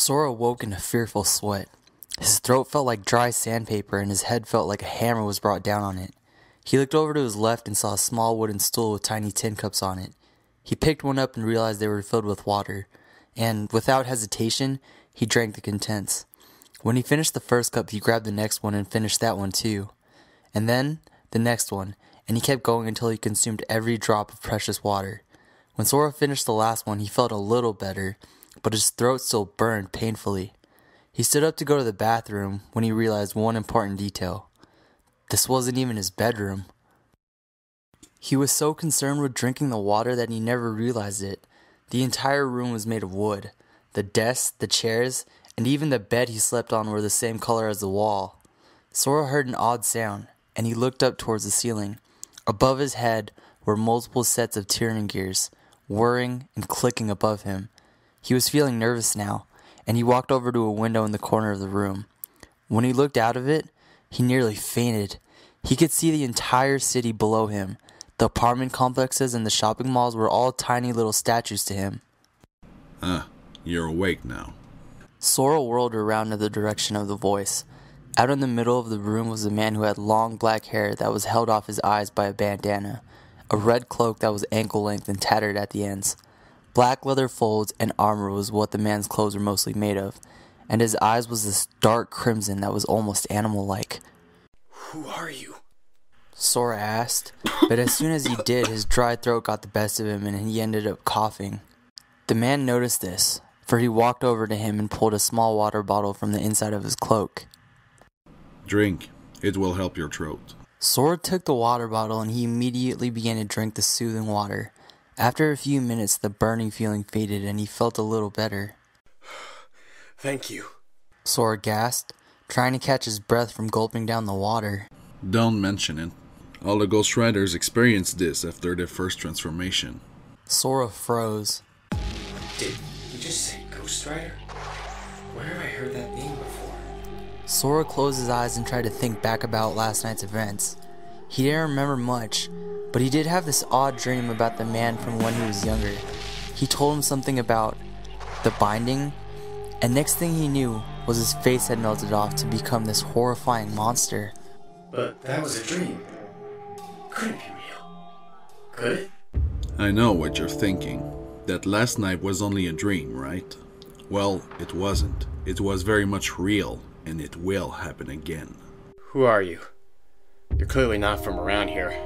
Sora woke in a fearful sweat. His throat felt like dry sandpaper and his head felt like a hammer was brought down on it. He looked over to his left and saw a small wooden stool with tiny tin cups on it. He picked one up and realized they were filled with water, and without hesitation, he drank the contents. When he finished the first cup, he grabbed the next one and finished that one too. And then, the next one, and he kept going until he consumed every drop of precious water. When Sora finished the last one, he felt a little better, but his throat still burned painfully. He stood up to go to the bathroom when he realized one important detail. This wasn't even his bedroom. He was so concerned with drinking the water that he never realized it. The entire room was made of wood. The desks, the chairs, and even the bed he slept on were the same color as the wall. Sora heard an odd sound, and he looked up towards the ceiling. Above his head were multiple sets of turning gears, whirring and clicking above him. He was feeling nervous now, and he walked over to a window in the corner of the room. When he looked out of it, he nearly fainted. He could see the entire city below him. The apartment complexes and the shopping malls were all tiny little statues to him. You're awake now. Sora whirled around in the direction of the voice. Out in the middle of the room was a man who had long black hair that was held off his eyes by a bandana, a red cloak that was ankle length and tattered at the ends. Black leather folds and armor was what the man's clothes were mostly made of, and his eyes was this dark crimson that was almost animal-like. Who are you? Sora asked, but as soon as he did, his dry throat got the best of him and he ended up coughing. The man noticed this, for he walked over to him and pulled a small water bottle from the inside of his cloak. Drink. It will help your throat. Sora took the water bottle and he immediately began to drink the soothing water. After a few minutes, the burning feeling faded and he felt a little better. Thank you. Sora gasped, trying to catch his breath from gulping down the water. Don't mention it. All the Ghost Riders experienced this after their first transformation. Sora froze. Did you just say Ghost Rider? Where have I heard that name before? Sora closed his eyes and tried to think back about last night's events. He didn't remember much, but he did have this odd dream about the man from when he was younger. He told him something about the binding, and next thing he knew was his face had melted off to become this horrifying monster. But that was a dream. Couldn't be real. Could it? I know what you're thinking. That last night was only a dream, right? Well, it wasn't. It was very much real, and it will happen again. Who are you? You're clearly not from around here.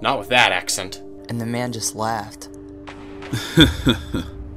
Not with that accent. And the man just laughed.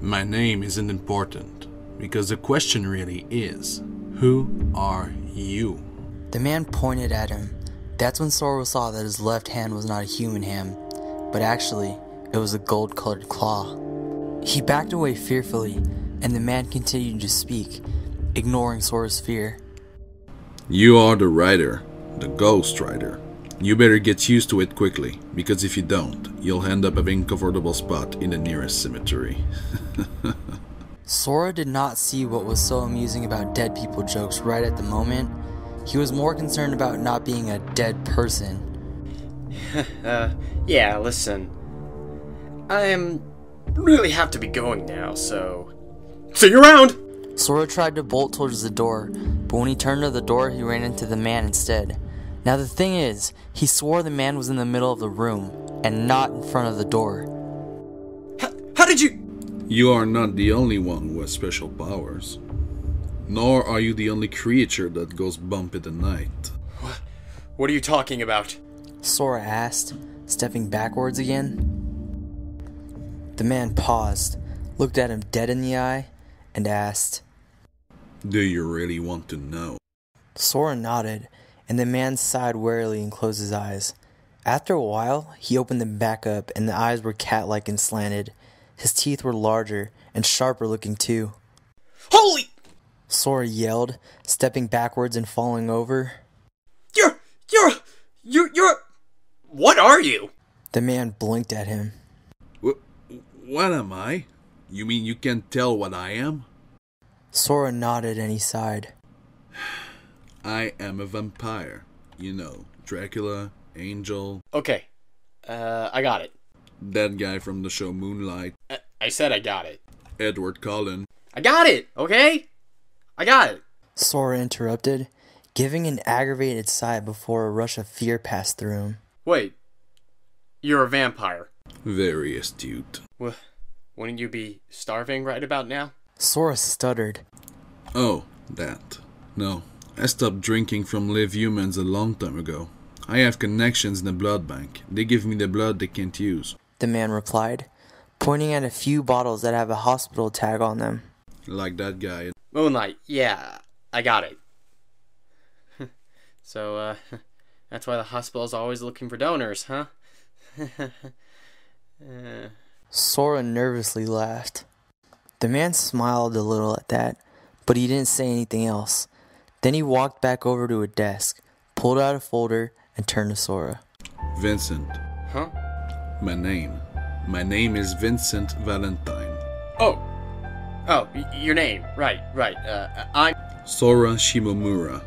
My name isn't important, because the question really is, who are you? The man pointed at him. That's when Sora saw that his left hand was not a human hand, but actually, it was a gold-colored claw. He backed away fearfully, and the man continued to speak, ignoring Sora's fear. You are the Rider, the Ghost Rider. You better get used to it quickly, because if you don't, you'll end up having a comfortable spot in the nearest cemetery. Sora did not see what was so amusing about dead people jokes right at the moment. He was more concerned about not being a dead person. Yeah, listen. I really have to be going now, so... See you around! Sora tried to bolt towards the door, but when he turned to the door, he ran into the man instead. Now the thing is, he swore the man was in the middle of the room, and not in front of the door. How did you... You are not the only one who has special powers. Nor are you the only creature that goes bump in the night. What are you talking about? Sora asked, stepping backwards again. The man paused, looked at him dead in the eye, and asked, Do you really want to know? Sora nodded, and the man sighed wearily and closed his eyes. After a while, he opened them back up, and the eyes were cat-like and slanted. His teeth were larger and sharper looking too. Holy... Sora yelled, stepping backwards and falling over. You're... What are you? The man blinked at him. What am I? You mean you can't tell what I am? Sora nodded and he sighed. I am a vampire. You know, Dracula, Angel. Okay, I got it. That guy from the show Moonlight. I said I got it. Edward Cullen. I got it, okay? I got it. Sora interrupted, giving an aggravated sigh before a rush of fear passed through him. Wait. You're a vampire. Very astute. Wouldn't you be starving right about now? Sora stuttered. Oh, that. No, I stopped drinking from live humans a long time ago. I have connections in the blood bank. They give me the blood they can't use. The man replied, pointing at a few bottles that have a hospital tag on them. Like that guy. Moonlight, yeah, I got it. So, that's why the hospital's always looking for donors, huh? Sora nervously laughed. The man smiled a little at that, but he didn't say anything else. Then he walked back over to a desk, pulled out a folder, and turned to Sora. Vincent. Huh? My name is Vincent Valentine. Oh, your name. Right. I'm... Sora Shimomura.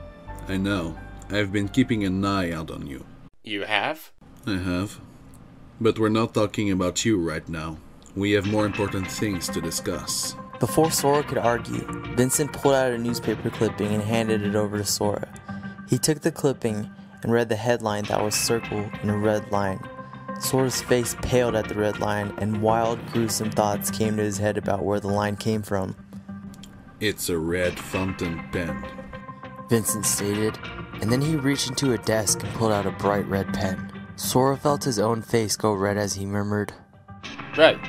I know. I've been keeping an eye out on you. You have? I have. But we're not talking about you right now. We have more important things to discuss. Before Sora could argue, Vincent pulled out a newspaper clipping and handed it over to Sora. He took the clipping and read the headline that was circled in a red line. Sora's face paled at the red line, and wild, gruesome thoughts came to his head about where the line came from. It's a red fountain pen, Vincent stated, and then he reached into a desk and pulled out a bright red pen. Sora felt his own face go red as he murmured, Right.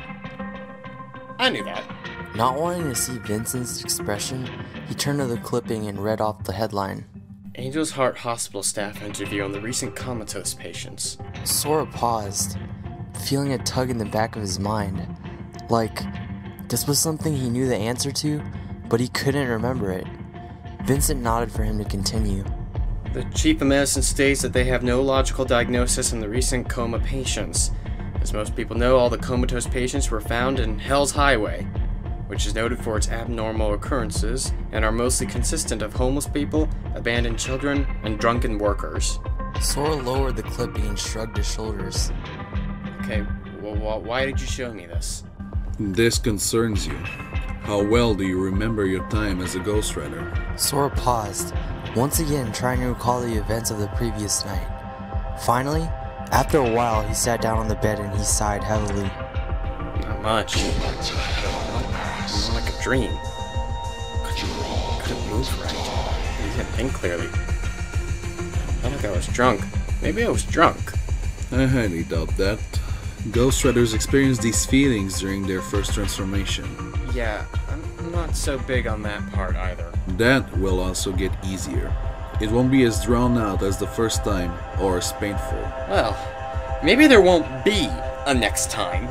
I knew that. Not wanting to see Vincent's expression, he turned to the clipping and read off the headline. Angel's Heart Hospital staff interview on the recent comatose patients. Sora paused, feeling a tug in the back of his mind. Like, this was something he knew the answer to, but he couldn't remember it. Vincent nodded for him to continue. The chief of medicine states that they have no logical diagnosis in the recent coma patients. As most people know, all the comatose patients were found in Hell's Highway, which is noted for its abnormal occurrences and are mostly consistent of homeless people, abandoned children, and drunken workers. Sora lowered the clipping and shrugged his shoulders. Okay, well, why did you show me this? This concerns you. How well do you remember your time as a ghostwriter? Sora paused, once again trying to recall the events of the previous night. Finally, after a while, he sat down on the bed and he sighed heavily. Not much. More like a dream. Couldn't move right. I didn't think clearly. I felt like I was drunk. Maybe I was drunk. I highly doubt that. Ghostwriters experience these feelings during their first transformation. Yeah, I'm not so big on that part either. That will also get easier. It won't be as drawn out as the first time, or as painful. Well, maybe there won't be a next time.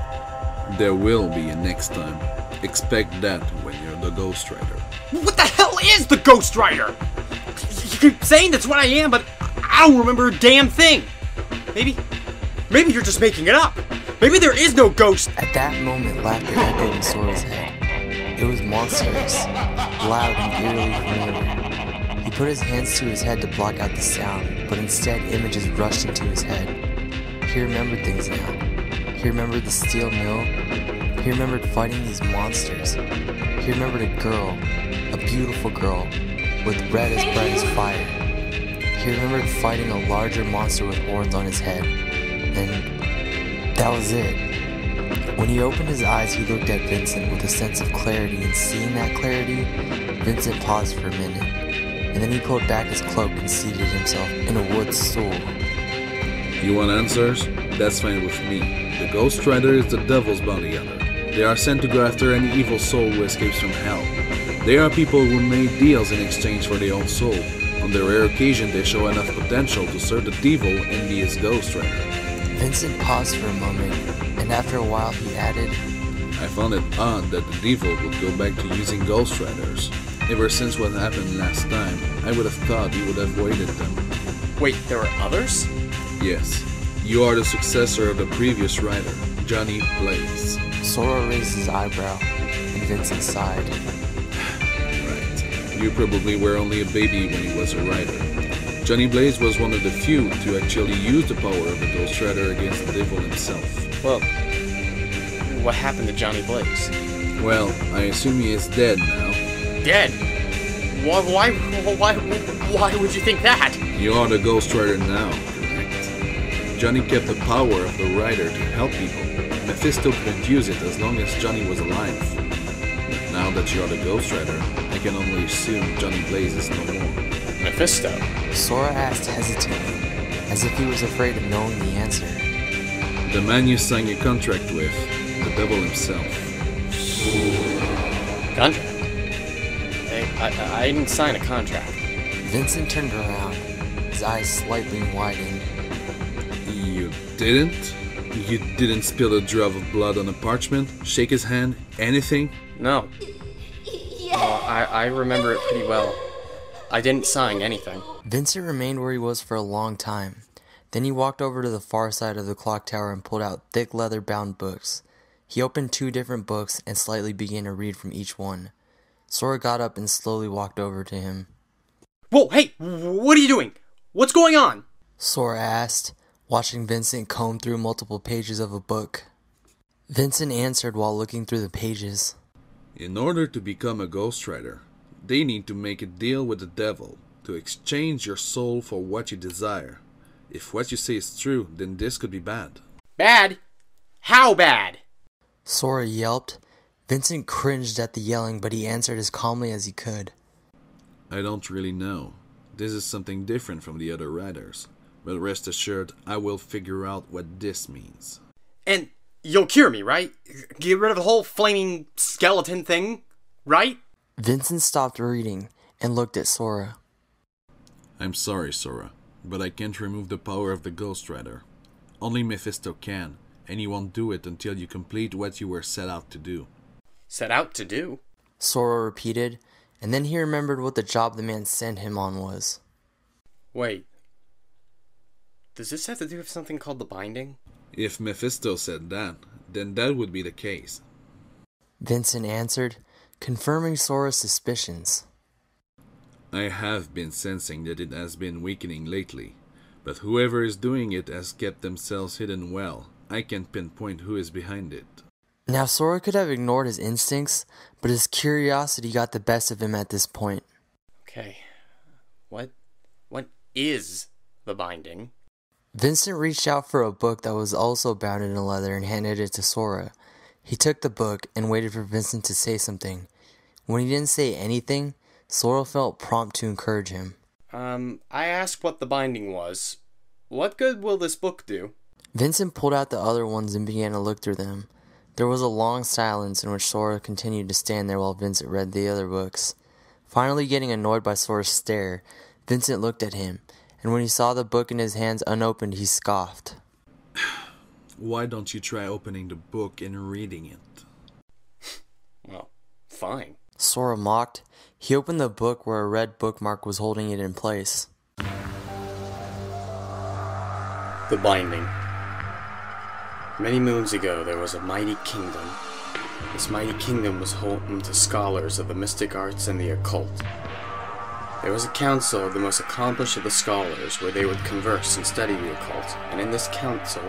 There will be a next time. Expect that when you're the ghostwriter. What the hell is the ghostwriter? You keep saying that's what I am, but I don't remember a damn thing. Maybe you're just making it up. Maybe there is no ghost. At that moment, laughter echoed in Sora's head. It was monstrous, loud and eerily familiar. He put his hands to his head to block out the sound, but instead images rushed into his head. He remembered things now. He remembered the steel mill. He remembered fighting these monsters. He remembered a girl, a beautiful girl, with red as bright as fire. He remembered fighting a larger monster with horns on his head. And that was it. When he opened his eyes, he looked at Vincent with a sense of clarity, and seeing that clarity, Vincent paused for a minute, and then he pulled back his cloak and seated himself in a wood stool. You want answers? That's fine with me. The ghostwriter is the devil's bounty hunter. They are sent to go after any evil soul who escapes from hell. They are people who made deals in exchange for their own soul. On the rare occasion, they show enough potential to serve the devil and be his ghostwriter. Vincent paused for a moment, and after a while he added, I found it odd that the devil would go back to using ghostwriters. Ever since what happened last time, I would have thought he would have avoided them. Wait, there were others? Yes. You are the successor of the previous writer, Johnny Blaze. Sora raised his eyebrow, and Vincent sighed. Right. You probably were only a baby when he was a writer. Johnny Blaze was one of the few to actually use the power of the ghostwriter against the devil himself. Well, what happened to Johnny Blaze? Well, I assume he is dead now. Dead? Why would you think that? You are the Ghost Rider now, correct? Johnny kept the power of the Rider to help people. Mephisto couldn't use it as long as Johnny was alive. Now that you are the Ghost Rider, I can only assume Johnny Blaze is no more. Mephisto? Sora asked hesitantly, as if he was afraid of knowing the answer. The man you signed your contract with, the devil himself. Contract? I didn't sign a contract. Vincent turned around, his eyes slightly widened. You didn't? You didn't spill a drop of blood on a parchment? Shake his hand? Anything? No. Oh, I remember it pretty well. I didn't sign anything. Vincent remained where he was for a long time. Then he walked over to the far side of the clock tower and pulled out thick leather-bound books. He opened 2 different books and slightly began to read from each one. Sora got up and slowly walked over to him. Whoa, hey! What are you doing? What's going on? Sora asked, watching Vincent comb through multiple pages of a book. Vincent answered while looking through the pages. In order to become a Ghost Rider, they need to make a deal with the devil to exchange your soul for what you desire. If what you say is true, then this could be bad. Bad? How bad? Sora yelped. Vincent cringed at the yelling, but he answered as calmly as he could. I don't really know. This is something different from the other riders. But rest assured, I will figure out what this means. And you'll cure me, right? Get rid of the whole flaming skeleton thing, right? Vincent stopped reading and looked at Sora. I'm sorry, Sora, but I can't remove the power of the Ghost Rider. Only Mephisto can, and he won't do it until you complete what you were set out to do. Set out to do? Sora repeated, and then he remembered what the job the man sent him on was. Wait. Does this have to do with something called the Binding? If Mephisto said that, then that would be the case. Vincent answered, confirming Sora's suspicions. I have been sensing that it has been weakening lately, but whoever is doing it has kept themselves hidden well. I can't pinpoint who is behind it. Now Sora could have ignored his instincts, but his curiosity got the best of him at this point. Okay. What is the Binding? Vincent reached out for a book that was also bound in leather and handed it to Sora. He took the book and waited for Vincent to say something. When he didn't say anything, Sora felt prompt to encourage him. I asked what the Binding was. What good will this book do? Vincent pulled out the other ones and began to look through them. There was a long silence in which Sora continued to stand there while Vincent read the other books. Finally getting annoyed by Sora's stare, Vincent looked at him, and when he saw the book in his hands unopened, he scoffed. Why don't you try opening the book and reading it? Well, fine. Sora mocked. He opened the book where a red bookmark was holding it in place. The Binding. Many moons ago, there was a mighty kingdom. This mighty kingdom was home to scholars of the mystic arts and the occult. There was a council of the most accomplished of the scholars where they would converse and study the occult, and in this council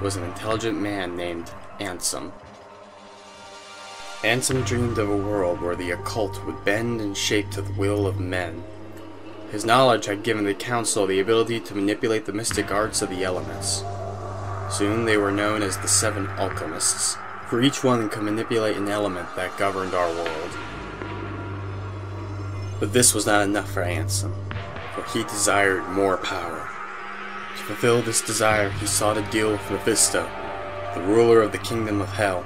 was an intelligent man named Ansem. Ansem dreamed of a world where the occult would bend and shape to the will of men. His knowledge had given the council the ability to manipulate the mystic arts of the elements. Soon they were known as the 7 alchemists, for each one could manipulate an element that governed our world. But this was not enough for Ansem, for he desired more power. To fulfill this desire, he sought a deal with Mephisto, the ruler of the kingdom of hell.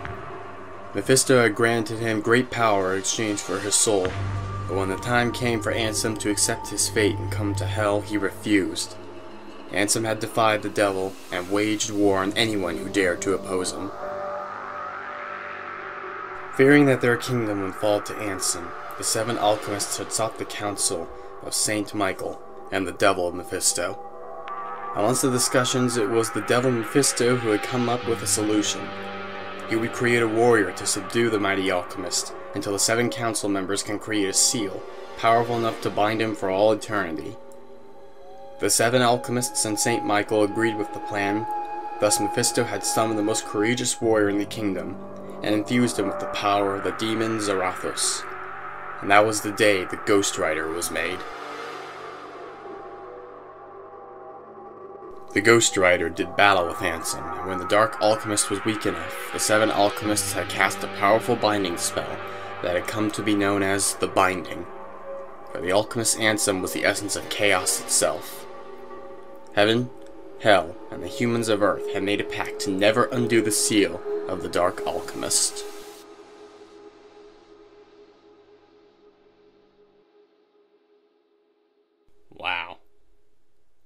Mephisto had granted him great power in exchange for his soul, but when the time came for Ansem to accept his fate and come to hell, he refused. Ansem had defied the devil and waged war on anyone who dared to oppose him. Fearing that their kingdom would fall to Ansem, the 7 alchemists had sought the counsel of Saint Michael and the devil Mephisto. Amongst the discussions, it was the devil Mephisto who had come up with a solution. He would create a warrior to subdue the mighty alchemist until the 7 council members can create a seal powerful enough to bind him for all eternity. The 7 alchemists and Saint Michael agreed with the plan. Thus Mephisto had summoned the most courageous warrior in the kingdom and infused him with the power of the demon Zarathos. And that was the day the Ghost Rider was made. The Ghost Rider did battle with Ansem, and when the Dark Alchemist was weak enough, the 7 alchemists had cast a powerful binding spell that had come to be known as the Binding. For the alchemist Ansem was the essence of chaos itself. Heaven, hell, and the humans of Earth had made a pact to never undo the seal of the Dark Alchemist. Wow.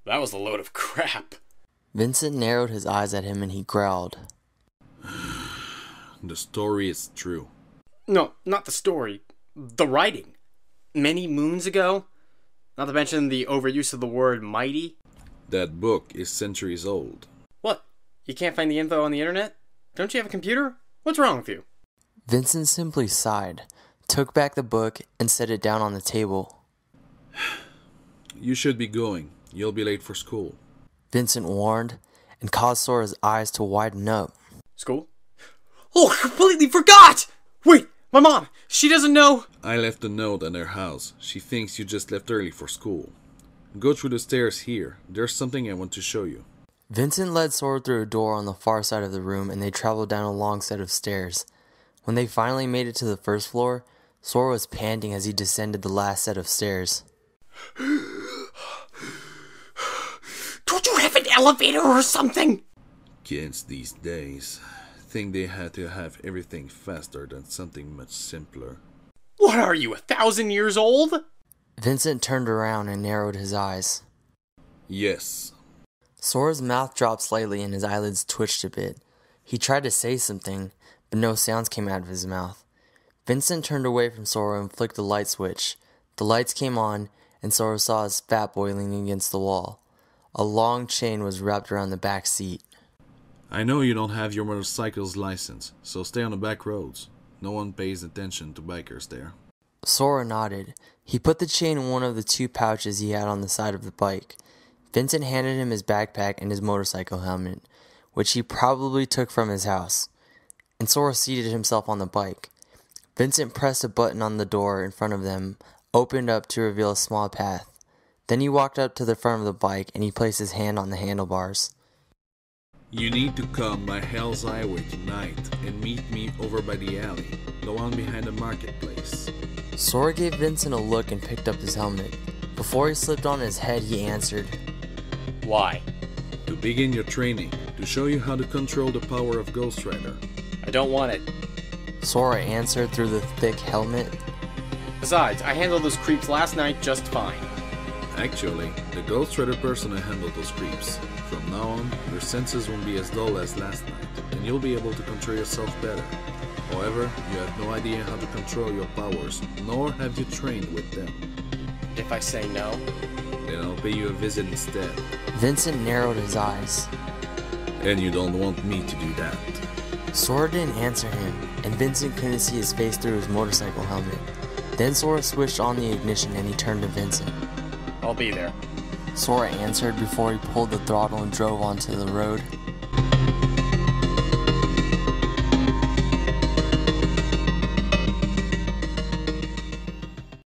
That was a load of crap. Vincent narrowed his eyes at him and he growled. The story is true. No, not the story. The writing. Many moons ago? Not to mention the overuse of the word mighty. That book is centuries old. What? You can't find the info on the internet? Don't you have a computer? What's wrong with you? Vincent simply sighed, took back the book, and set it down on the table. You should be going. You'll be late for school. Vincent warned, and caused Sora's eyes to widen up. School? Oh, I completely forgot! Wait, my mom! She doesn't know! I left a note at her house. She thinks you just left early for school. Go through the stairs here. There's something I want to show you. Vincent led Sora through a door on the far side of the room, and they traveled down a long set of stairs. When they finally made it to the first floor, Sora was panting as he descended the last set of stairs. Don't you have an elevator or something? Kids these days think they had to have everything faster than something much simpler. What are you, 1,000 years old? Vincent turned around and narrowed his eyes. Yes. Sora's mouth dropped slightly and his eyelids twitched a bit. He tried to say something, but no sounds came out of his mouth. Vincent turned away from Sora and flicked the light switch. The lights came on, and Sora saw his fat boy leaning against the wall. A long chain was wrapped around the back seat. I know you don't have your motorcycle's license, so stay on the back roads. No one pays attention to bikers there. Sora nodded. He put the chain in one of the 2 pouches he had on the side of the bike. Vincent handed him his backpack and his motorcycle helmet, which he probably took from his house, and Sora seated himself on the bike. Vincent pressed a button on the door in front of them, opened up to reveal a small path. Then he walked up to the front of the bike and he placed his hand on the handlebars. You need to come by Hell's Highway tonight and meet me over by the alley, the one behind the marketplace. Sora gave Vincent a look and picked up his helmet. Before he slipped on his head, he answered, Why? To begin your training, to show you how to control the power of Ghost Rider. I don't want it. Sora answered through the thick helmet. Besides, I handled those creeps last night just fine. Actually, the Ghost Rider persona handled those creeps. From now on, your senses won't be as dull as last night, and you'll be able to control yourself better. However, you have no idea how to control your powers, nor have you trained with them. If I say no? Then I'll pay you a visit instead. Vincent narrowed his eyes. And you don't want me to do that. Sora didn't answer him, and Vincent couldn't see his face through his motorcycle helmet. Then Sora switched on the ignition and he turned to Vincent. I'll be there. Sora answered before he pulled the throttle and drove onto the road.